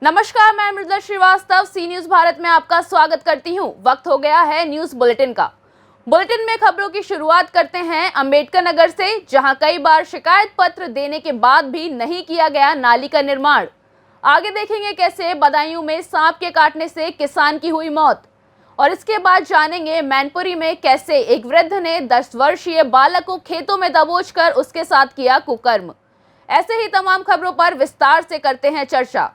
नमस्कार, मैं मृदुला श्रीवास्तव सी न्यूज भारत में आपका स्वागत करती हूं। वक्त हो गया है न्यूज बुलेटिन का। बुलेटिन में खबरों की शुरुआत करते हैं अंबेडकर नगर से, जहां कई बार शिकायत पत्र देने के बाद भी नहीं किया गया नाली का निर्माण। आगे देखेंगे कैसे बदायूं में सांप के काटने से किसान की हुई मौत, और इसके बाद जानेंगे मैनपुरी में कैसे एक वृद्ध ने 10 वर्षीय बालक को खेतों में दबोचकर उसके साथ किया कुकर्म। ऐसे ही तमाम खबरों पर विस्तार से करते हैं चर्चा।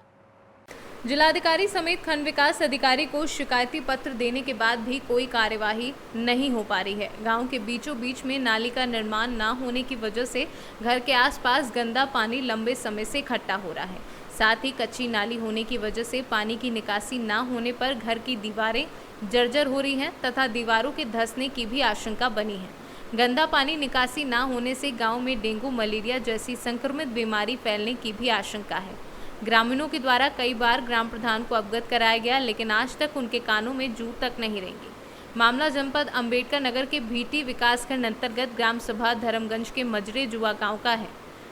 जिलाधिकारी समेत खंड विकास अधिकारी को शिकायती पत्र देने के बाद भी कोई कार्यवाही नहीं हो पा रही है। गांव के बीचों बीच में नाली का निर्माण न होने की वजह से घर के आसपास गंदा पानी लंबे समय से इकट्ठा हो रहा है। साथ ही कच्ची नाली होने की वजह से पानी की निकासी न होने पर घर की दीवारें जर्जर हो रही हैं तथा दीवारों के धंसने की भी आशंका बनी है। गंदा पानी निकासी न होने से गाँव में डेंगू, मलेरिया जैसी संक्रमित बीमारी फैलने की भी आशंका है। ग्रामीणों के द्वारा कई बार ग्राम प्रधान को अवगत कराया गया, लेकिन आज तक उनके कानों में जू तक नहीं रेंगी। मामला जनपद अंबेडकर नगर के भीटी विकासखंड अंतर्गत ग्राम सभा धर्मगंज के मजरे जुआ गांव का है।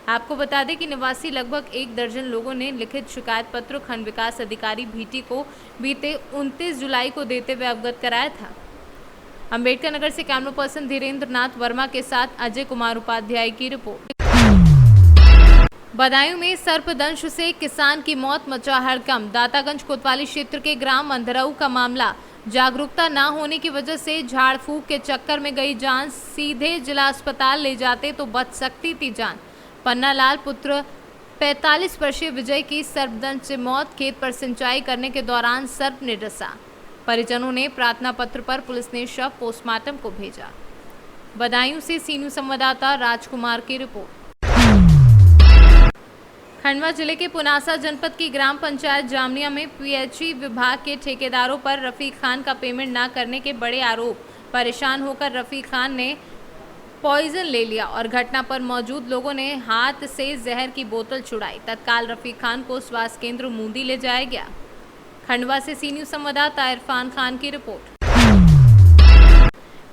आपको बता दें कि निवासी लगभग 1 दर्जन लोगों ने लिखित शिकायत पत्र खंड विकास अधिकारी भीटी को बीते 29 जुलाई को देते हुए अवगत कराया था। अंबेडकर नगर से कैमरा पर्सन धीरेन्द्र नाथ वर्मा के साथ अजय कुमार उपाध्याय की रिपोर्ट। बदायूं में सर्पदंश से किसान की मौत, मचा हड़कंप। दातागंज कोतवाली क्षेत्र के ग्राम अंधरऊ का मामला। जागरूकता न होने की वजह से झाड़ फूक के चक्कर में गई जान, सीधे जिला अस्पताल ले जाते तो बच सकती थी जान। पन्ना लाल पुत्र 45 वर्षीय विजय की सर्पदंश से मौत। खेत पर सिंचाई करने के दौरान सर्प ने डसा। परिजनों ने प्रार्थना पत्र पर पुलिस ने शव पोस्टमार्टम को भेजा। बदायूं से सी न्यूज संवाददाता राजकुमार की रिपोर्ट। खंडवा जिले के पुनासा जनपद की ग्राम पंचायत जामनिया में पीएचई विभाग के ठेकेदारों पर रफीक खान का पेमेंट न करने के बड़े आरोप। परेशान होकर रफीक खान ने पॉइजन ले लिया और घटना पर मौजूद लोगों ने हाथ से जहर की बोतल छुड़ाई। तत्काल रफीक खान को स्वास्थ्य केंद्र मूंदी ले जाया गया। खंडवा से सी न्यूज संवाददाता इरफान खान की रिपोर्ट।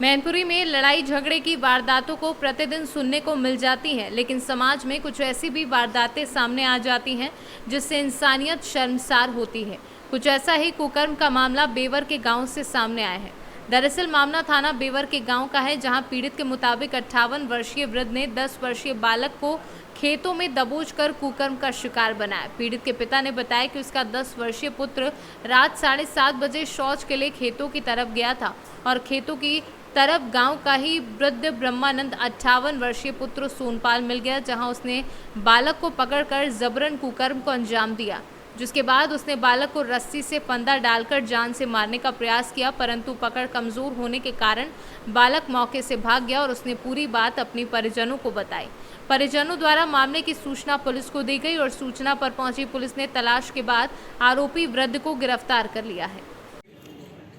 मैनपुरी में लड़ाई झगड़े की वारदातों को प्रतिदिन सुनने को मिल जाती हैं, लेकिन समाज में कुछ ऐसी भी वारदातें सामने आ जाती हैं जिससे इंसानियत शर्मसार होती है। कुछ ऐसा ही कुकर्म का मामला बेवर के गांव से सामने आया है। दरअसल मामला थाना बेवर के गांव का है, जहां पीड़ित के मुताबिक 58 वर्षीय वृद्ध ने 10 वर्षीय बालक को खेतों में दबोचकर कुकर्म का शिकार बनाया। पीड़ित के पिता ने बताया कि उसका 10 वर्षीय पुत्र रात 7:30 बजे शौच के लिए खेतों की तरफ गया था और खेतों की तरफ गांव का ही वृद्ध ब्रह्मानंद 58 वर्षीय पुत्र सोनपाल मिल गया, जहां उसने बालक को पकड़कर जबरन कुकर्म को अंजाम दिया। जिसके बाद उसने बालक को रस्सी से फंदा डालकर जान से मारने का प्रयास किया, परंतु पकड़ कमजोर होने के कारण बालक मौके से भाग गया और उसने पूरी बात अपने परिजनों को बताई। परिजनों द्वारा मामले की सूचना पुलिस को दी गई और सूचना पर पहुंची पुलिस ने तलाश के बाद आरोपी वृद्ध को गिरफ्तार कर लिया है।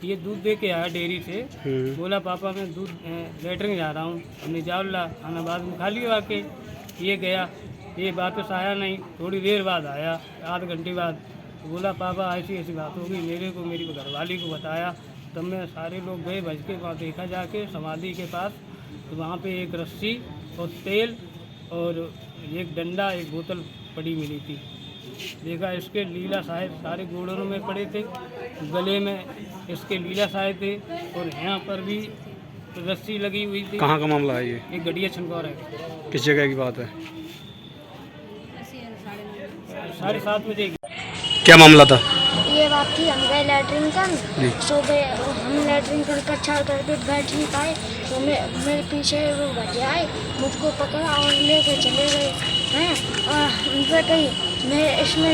ये दूध दे के आया डेयरी से, बोला पापा मैं दूध लेटरिंग जा रहा हूँ। हमने जावला खाना बाद में खा लिया आके। ये गया, ये वापस आया नहीं। थोड़ी देर बाद आया, आध घंटे बाद, तो बोला पापा ऐसी ऐसी बात होगी। मेरे को मेरी घरवाली को बताया, तब मैं सारे लोग गए भज के। वहाँ देखा जाके समाधि के पास, तो वहाँ पे एक रस्सी और तेल और एक डंडा, एक बोतल पड़ी मिली थी। देखा इसके लीला साहेब सारे गोड़ों में पड़े थे, गले में इसके लीला साहेब थे और यहाँ पर भी रस्सी लगी हुई थी। कहाँ का मामला है ये? एक गढ़िया छनकौर है। किस जगह की बात है? 7:30 बजे। क्या मामला था? ये बात थी, हम गए लैटरिन कर, सुबह हम लैटरिन कर कच्छा करके बैठ नहीं पाए, तो मेरे पीछे वो बच्चे आए, मुझको पकड़ा और लेके चले गए हैं। और उनसे कही मैं इसमें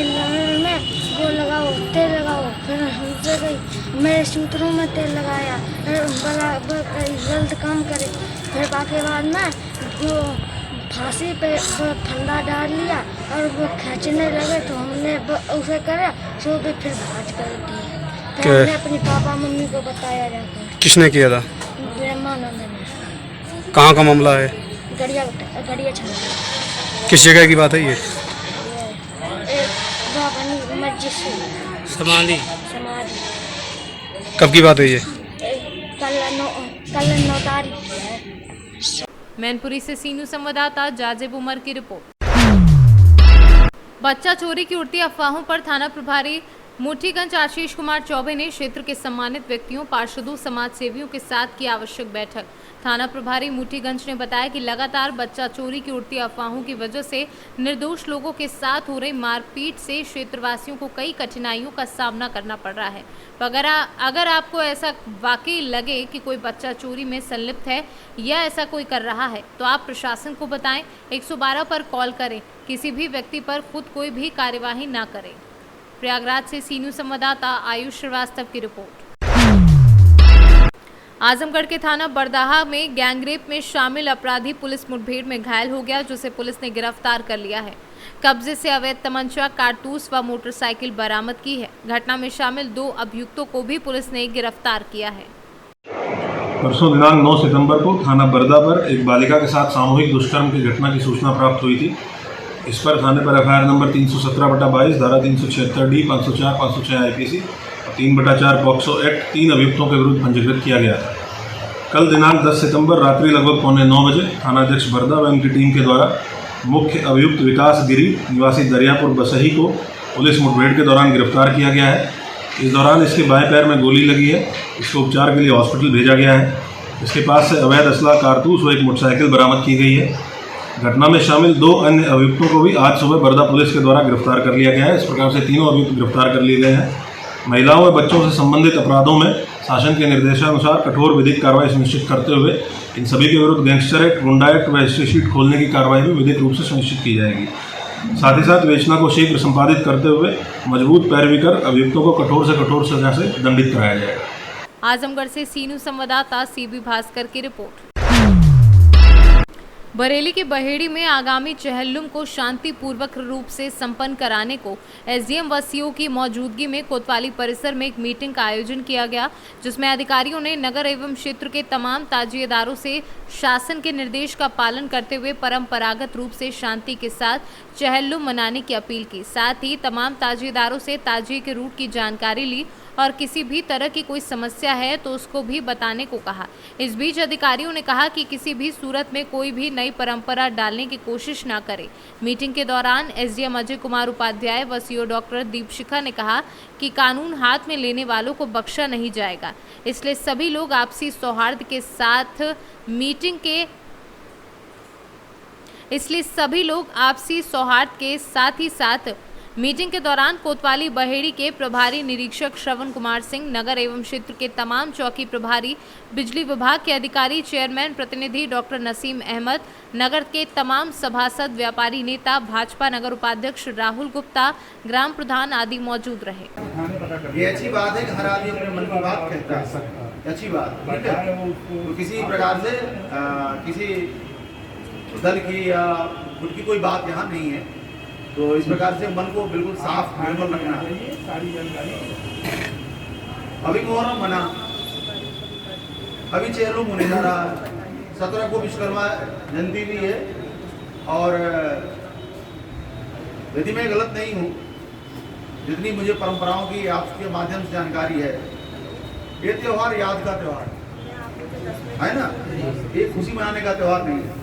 में वो लगाओ, तेल लगाओ। फिर हमसे कही मेरे सूत्रों में तेल लगाया, बराबर जल्द काम करे। फिर बाकी बाद में वो फांसी पे फंदा डाल लिया और वो खींचने लगे, तो हमने उसे करा, सो भी फिर भाज कर दिया। फिर हमने अपनी पापा मम्मी को बताया जाकर। किसने किया था? ब्रह्मानंद ने। कहाँ का मामला है? गड़िया छंद। किस जगह की बात है ये? मस्जिद समाधि। कब की बात है ये? कल 9 तारीख। मैनपुरी से सी न्यूज संवाददाता जाजिब उमर की रिपोर्ट। बच्चा चोरी की उड़ती अफवाहों पर थाना प्रभारी मुठीगंज आशीष कुमार चौबे ने क्षेत्र के सम्मानित व्यक्तियों, पार्षदों, समाज सेवियों के साथ की आवश्यक बैठक। थाना प्रभारी मुठीगंज ने बताया कि लगातार बच्चा चोरी की उड़ती अफवाहों की वजह से निर्दोष लोगों के साथ हो रही मारपीट से क्षेत्रवासियों को कई कठिनाइयों का सामना करना पड़ रहा है। अगर आपको ऐसा वाकई लगे कि कोई बच्चा चोरी में संलिप्त है या ऐसा कोई कर रहा है तो आप प्रशासन को बताएं, 112 पर कॉल करें। किसी भी व्यक्ति पर खुद कोई भी कार्यवाही ना करें। प्रयागराज से सी न्यूज़ संवाददाता आयुष श्रीवास्तव की रिपोर्ट। आजमगढ़ के थाना बरदाहा में गैंगरेप में शामिल अपराधी पुलिस मुठभेड़ में घायल हो गया, जिसे पुलिस ने गिरफ्तार कर लिया है। कब्जे से अवैध तमंचा, कारतूस व मोटरसाइकिल बरामद की है। घटना में शामिल 2 अभियुक्तों को भी पुलिस ने गिरफ्तार किया है। परसों दिनांक 9 सितंबर को थाना बरदा पर एक बालिका के साथ सामूहिक दुष्कर्म की घटना की सूचना प्राप्त हुई थी। इस पर थाने पर एफआईआर नंबर 317/22, धारा 376D, 504, 506 IPC और 3/4 पॉक्सो एक्ट 3 अभियुक्तों के विरुद्ध पंजीकृत किया गया था। कल दिनांक 10 सितंबर रात्रि लगभग 9:15 बजे थानाध्यक्ष बरदा व उनकी टीम के द्वारा मुख्य अभियुक्त विकास गिरी निवासी दरियापुर बसही को पुलिस मुठभेड़ के दौरान गिरफ्तार किया गया है। इस दौरान इसके बाएं पैर में गोली लगी है। इसको उपचार के लिए हॉस्पिटल भेजा गया है। इसके पास से अवैध असला, कारतूस व एक मोटरसाइकिल बरामद की गई है। घटना में शामिल 2 अन्य अभियुक्तों को भी आज सुबह बरदा पुलिस के द्वारा गिरफ्तार कर लिया गया है। इस प्रकार से तीनों अभियुक्त गिरफ्तार कर लिए गए हैं। महिलाओं व बच्चों से संबंधित अपराधों में शासन के निर्देशानुसार कठोर विधिक कार्रवाई सुनिश्चित करते हुए इन सभी के विरुद्ध गैंगस्टर एक्ट, गुंडा एक्ट व हिस्ट्री शीट खोलने की कार्रवाई भी विधिक रूप से सुनिश्चित की जाएगी। साथ ही साथ वेचना को शीघ्र संपादित करते हुए मजबूत पैरवी कर अभियुक्तों को कठोर से कठोर सजा से दंडित कराया जाएगा। आजमगढ़ से सी न्यूज़ संवाददाता सीबी भास्कर की रिपोर्ट। बरेली के बहेड़ी में आगामी चहल्लुम को शांतिपूर्वक रूप से संपन्न कराने को एसडीएम व सीओ की मौजूदगी में कोतवाली परिसर में एक मीटिंग का आयोजन किया गया, जिसमें अधिकारियों ने नगर एवं क्षेत्र के तमाम ताजिएदारों से शासन के निर्देश का पालन करते हुए परंपरागत रूप से शांति के साथ चहल्लुम मनाने की अपील की। साथ ही तमाम ताजिएदारों से ताजिए के रूट की जानकारी ली और किसी भी तरह की कोई समस्या है तो उसको भी बताने को कहा। इस बीच अधिकारियों ने कहा कि किसी भी सूरत में कोई भी नई परंपरा डालने की कोशिश ना करे। मीटिंग के दौरान एसडीएम अजय कुमार उपाध्याय व सीओ डॉक्टर दीपशिखा ने कहा कि कानून हाथ में लेने वालों को बख्शा नहीं जाएगा, इसलिए सभी लोग आपसी सौहार्द के साथ मीटिंग के दौरान कोतवाली बहेड़ी के प्रभारी निरीक्षक श्रवण कुमार सिंह, नगर एवं क्षेत्र के तमाम चौकी प्रभारी, बिजली विभाग के अधिकारी, चेयरमैन प्रतिनिधि डॉक्टर नसीम अहमद, नगर के तमाम सभासद, व्यापारी नेता, भाजपा नगर उपाध्यक्ष राहुल गुप्ता, ग्राम प्रधान आदि मौजूद रहे। ये अच्छी बात है कि हर आदमी अपने मन की बात कहता है, अच्छी बात, ठीक है। तो किसी प्रकार से किसी दल की या खुद की कोई बात यहाँ नहीं है, तो इस प्रकार से मन को बिल्कुल साफ निर्मल रखना है। सारी जानकारी अभी मुहर्रम मना, अभी चहल्लुम होने जा रहा है, 17 को विश्वकर्मा जयंती भी है। और यदि मैं गलत नहीं हूँ, जितनी मुझे परंपराओं की आपके माध्यम से जानकारी है, ये त्यौहार याद का त्यौहार है ना, ये खुशी मनाने का त्यौहार नहीं है,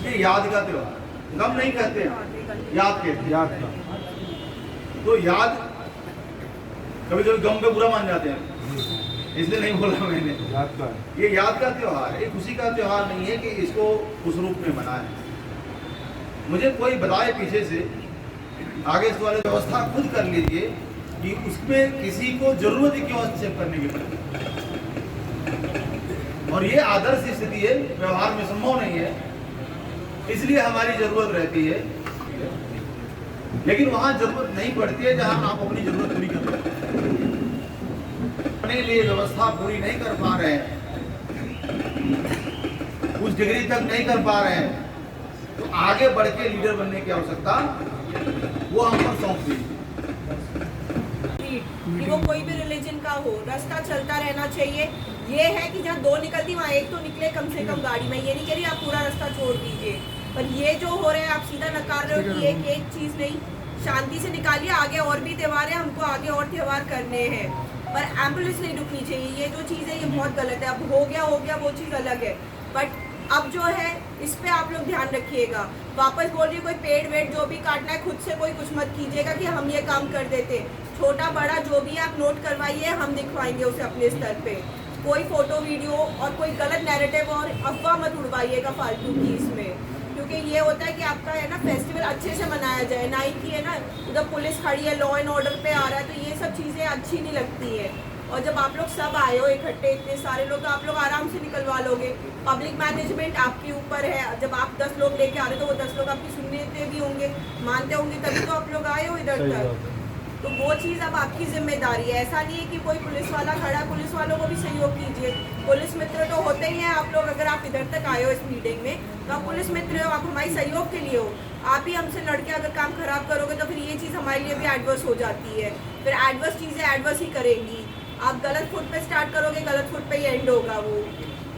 ये याद का त्यौहार। गम नहीं कहते हैं, याद कहते हैं, याद का। तो याद कभी कभी गम पे बुरा मान जाते हैं, इसलिए नहीं बोला मैंने। याद का, ये याद का त्यौहार है, खुशी का त्यौहार नहीं है कि इसको उस रूप में मनाएं। मुझे कोई बताए पीछे से, आगे इस वाले व्यवस्था खुद कर लीजिए कि उसमें किसी को जरूरत ही क्यों हस्तक्षेप करने की पड़ती। और ये आदर्श स्थिति है, व्यवहार में संभव नहीं है, इसलिए हमारी जरूरत रहती है। लेकिन वहां जरूरत नहीं पड़ती है जहां आप अपनी जरूरत पूरी कर रहे हैं, अपने लिए व्यवस्था पूरी नहीं कर पा रहे हैं, उस डिग्री तक नहीं कर पा रहे हैं, तो आगे बढ़ के लीडर बनने की आवश्यकता वो हम पर सौंप दीजिए। कि वो कोई भी रिलीजन का हो, रास्ता चलता रहना चाहिए। ये है कि जहाँ 2 निकलती वहाँ एक तो निकले कम से कम गाड़ी में। ये नहीं कह रही आप पूरा रास्ता छोड़ दीजिए, पर ये जो हो रहा है आप सीधा नकार रहे हो कि एक चीज़ नहीं, शांति से निकालिए। आगे और भी त्यौहार है, हमको आगे और त्यौहार करने हैं, पर एम्बुलेंस नहीं रुकनी चाहिए। ये जो चीज़ है ये बहुत गलत है। अब हो गया वो चीज़ अलग है, बट अब जो है इस पे आप लोग ध्यान रखिएगा। वापस बोल रही हूँ, कोई पेड़ वेड़ जो भी काटना है खुद से कोई कुछ मत कीजिएगा कि हम ये काम कर देते। छोटा बड़ा जो भी आप नोट करवाइए, हम दिखवाएंगे उसे अपने स्तर पे। कोई फोटो वीडियो और कोई गलत नैरेटिव और अफवाह मत उड़वाइएगा फालतू की इसमें, क्योंकि ये होता है कि आपका है ना फेस्टिवल अच्छे से मनाया जाए, ना ही कि है ना उधर पुलिस खड़ी है, लॉ एंड ऑर्डर पे आ रहा है, तो ये सब चीज़ें अच्छी नहीं लगती है। और जब आप लोग सब आए हो इकट्ठे इतने सारे लोग, तो आप लोग आराम से निकलवा लोगे। पब्लिक मैनेजमेंट आपके ऊपर है। जब आप 10 लोग लेके आ रहे हो तो वो 10 लोग आपकी सुनते भी होंगे, मानते होंगे, तभी तो आप लोग आए हो इधर तक। तो वो चीज़ अब आपकी जिम्मेदारी है। ऐसा नहीं है कि कोई पुलिस वाला खड़ा, पुलिस वालों को भी सहयोग कीजिए। पुलिस मित्र तो होते ही हैं आप लोग। अगर आप इधर तक आए हो इस मीटिंग में तो आप पुलिस मित्र हो, आप हमारी सहयोग के लिए हो। आप ही हमसे लड़के अगर काम खराब करोगे तो फिर ये चीज़ हमारे लिए भी एडवर्स हो जाती है। फिर एडवर्स चीज़ें एडवर्स ही करेंगी। आप गलत फुट पे स्टार्ट करोगे, गलत फुट पे ही एंड होगा वो।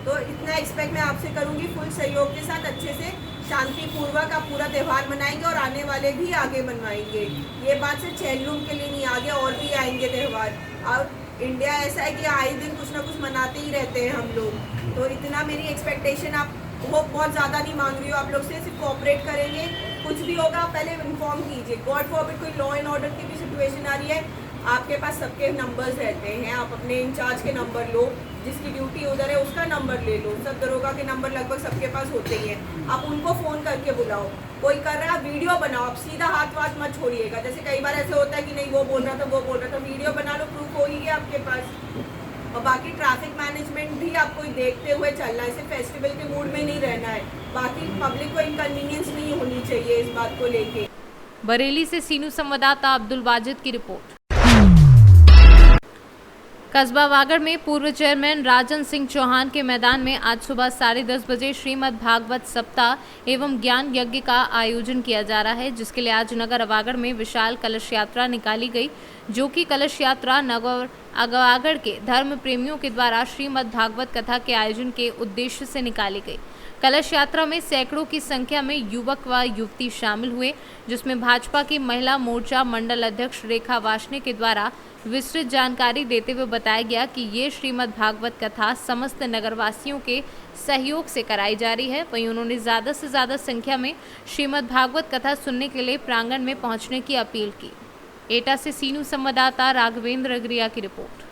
तो इतना एक्सपेक्ट मैं आपसे करूँगी, फुल सहयोग के साथ अच्छे से शांतिपूर्वक आप पूरा त्यौहार मनाएंगे और आने वाले भी आगे मनवाएंगे। ये बात सिर्फ चैनलूम के लिए नहीं, आगे और भी आएंगे त्यौहार। और इंडिया ऐसा है कि आए दिन कुछ ना कुछ मनाते ही रहते हैं हम लोग। तो इतना मेरी एक्सपेक्टेशन आप वो बहुत ज़्यादा नहीं मांग रही हो आप लोग से, सिर्फ कोऑपरेट करेंगे। कुछ भी होगा पहले इन्फॉर्म कीजिए। गॉड फॉरबिड कोई लॉ एंड ऑर्डर की भी सिचुएशन आ रही है, आपके पास सबके नंबर्स रहते हैं। आप अपने इंचार्ज के नंबर लो, जिसकी ड्यूटी उधर है उसका नंबर ले लो। सब दरोगा के नंबर लगभग सबके पास होते ही हैं। आप उनको फ़ोन करके बुलाओ। कोई कर रहा है वीडियो बनाओ, आप सीधा हाथ वाथ मत छोड़िएगा। जैसे कई बार ऐसे होता है कि नहीं वो बोल रहा था वो बोल रहा था, वीडियो बना लो, प्रूफ हो ही गया आपके पास। और बाकी ट्रैफिक मैनेजमेंट भी आपको देखते हुए चलना है, सिर्फ फेस्टिवल के मूड में नहीं रहना है। बाकी पब्लिक को इनकन्वीनियंस नहीं होनी चाहिए इस बात को लेके। बरेली से सीनू संवाददाता अब्दुल वाजिद की रिपोर्ट। कस्बा वागड़ में पूर्व चेयरमैन राजन सिंह चौहान के मैदान में आज सुबह 10:30 बजे श्रीमद् भागवत सप्ताह एवं ज्ञान यज्ञ का आयोजन किया जा रहा है, जिसके लिए आज नगर अवागढ़ में विशाल कलश यात्रा निकाली गई, जो कि कलश यात्रा नगर अवागढ़ के धर्म प्रेमियों के द्वारा श्रीमद् भागवत कथा के आयोजन के उद्देश्य से निकाली गई। कलश यात्रा में सैकड़ों की संख्या में युवक व युवती शामिल हुए, जिसमें भाजपा की महिला मोर्चा मंडल अध्यक्ष रेखा वाशने के द्वारा विस्तृत जानकारी देते हुए बताया गया कि ये श्रीमद् भागवत कथा समस्त नगरवासियों के सहयोग से कराई जा रही है। वहीं उन्होंने ज़्यादा से ज़्यादा संख्या में श्रीमद् भागवत कथा सुनने के लिए प्रांगण में पहुंचने की अपील की। एटा से सीनू संवाददाता राघवेंद्र अग्रिया की रिपोर्ट।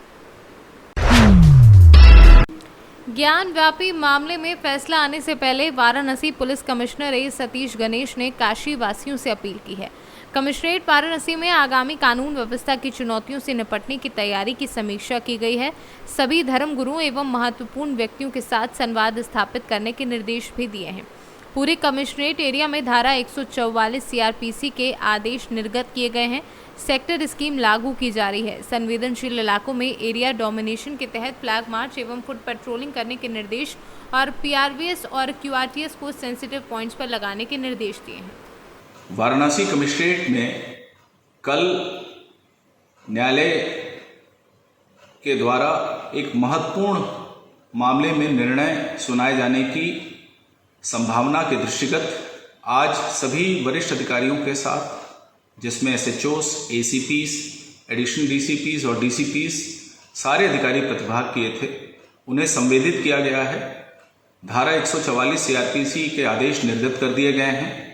ज्ञान व्यापी मामले में फैसला आने से पहले वाराणसी पुलिस कमिश्नर ए सतीश गणेश ने काशी वासियों से अपील की है। कमिश्नरेट वाराणसी में आगामी कानून व्यवस्था की चुनौतियों से निपटने की तैयारी की समीक्षा की गई है। सभी धर्म गुरुओं एवं महत्वपूर्ण व्यक्तियों के साथ संवाद स्थापित करने के निर्देश भी दिए हैं। पूरे कमिश्नरेट एरिया में धारा 144 सीआरपीसी के आदेश निर्गत किए गए हैं। सेक्टर स्कीम लागू की जा रही है। संवेदनशील इलाकों में एरिया डोमिनेशन के तहत फ्लैग मार्च एवं फुट पेट्रोलिंग करने के निर्देश और पीआरवीएस और क्यूआरटीएस को सेंसिटिव पॉइंट्स पर लगाने के निर्देश दिए हैं। वाराणसी कमिश्नरेट में कल न्यायालय के द्वारा एक महत्वपूर्ण मामले में निर्णय सुनाए जाने की संभावना के दृष्टिगत आज सभी वरिष्ठ अधिकारियों के साथ, जिसमें एसएचओस, एसीपीस, एडिशनल डीसीपीस और डीसीपीस सारे अधिकारी प्रतिभाग किए थे, उन्हें संवेदित किया गया है। धारा 144 सीआरपीसी के आदेश निर्गत कर दिए गए हैं।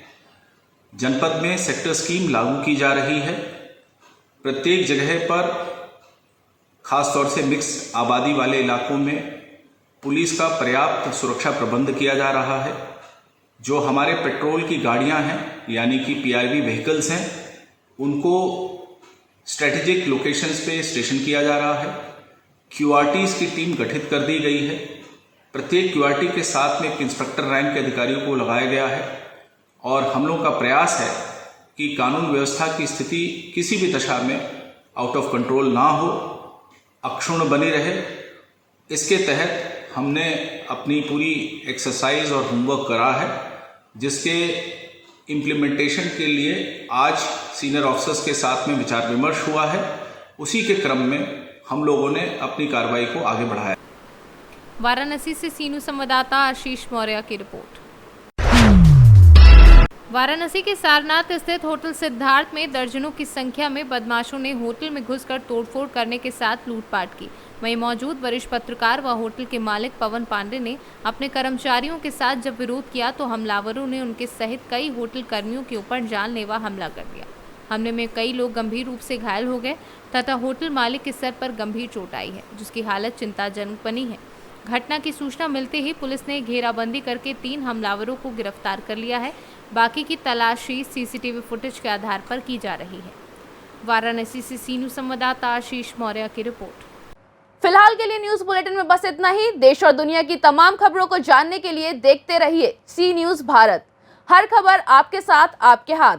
जनपद में सेक्टर स्कीम लागू की जा रही है। प्रत्येक जगह पर खासतौर से मिक्स आबादी वाले इलाकों में पुलिस का पर्याप्त सुरक्षा प्रबंध किया जा रहा है। जो हमारे पेट्रोल की गाड़ियां हैं यानी कि पीआरवी व्हीकल्स हैं, उनको स्ट्रेटेजिक लोकेशंस पे स्टेशन किया जा रहा है। क्यूआरटीज की टीम गठित कर दी गई है। प्रत्येक क्यूआरटी के साथ में एक इंस्पेक्टर रैंक के अधिकारियों को लगाया गया है और हम लोगों का प्रयास है कि कानून व्यवस्था की स्थिति किसी भी दशा में आउट ऑफ कंट्रोल ना हो, अक्षुण्ण बनी रहे। इसके तहत हमने अपनी पूरी एक्सरसाइज और होमवर्क करा है, जिसके इम्प्लीमेंटेशन के लिए आज सीनियर ऑफिसर्स के साथ में विचार विमर्श हुआ है। उसी के क्रम में हम लोगों ने अपनी कार्रवाई को आगे बढ़ाया। वाराणसी से सीनू संवाददाता आशीष मौर्य की रिपोर्ट। वाराणसी के सारनाथ स्थित होटल सिद्धार्थ में दर्जनों की संख्या में बदमाशों ने होटल में घुसकर तोड़फोड़ करने के साथ लूटपाट की। वहीं मौजूद वरिष्ठ पत्रकार व होटल के मालिक पवन पांडे ने अपने कर्मचारियों के साथ जब विरोध किया तो हमलावरों ने उनके सहित कई होटल कर्मियों के ऊपर जानलेवा हमला कर दिया। हमले में कई लोग गंभीर रूप से घायल हो गए तथा होटल मालिक के सर पर गंभीर चोट आई है, जिसकी हालत चिंताजनक बनी है। घटना की सूचना मिलते ही पुलिस ने घेराबंदी करके 3 हमलावरों को गिरफ्तार कर लिया है। बाकी की तलाशी सीसीटीवी फुटेज के आधार पर की जा रही है। वाराणसी से सी न्यूज़ संवाददाता आशीष मौर्य की रिपोर्ट। फिलहाल के लिए न्यूज बुलेटिन में बस इतना ही। देश और दुनिया की तमाम खबरों को जानने के लिए देखते रहिए सी न्यूज़ भारत। हर खबर आपके साथ, आपके हाथ।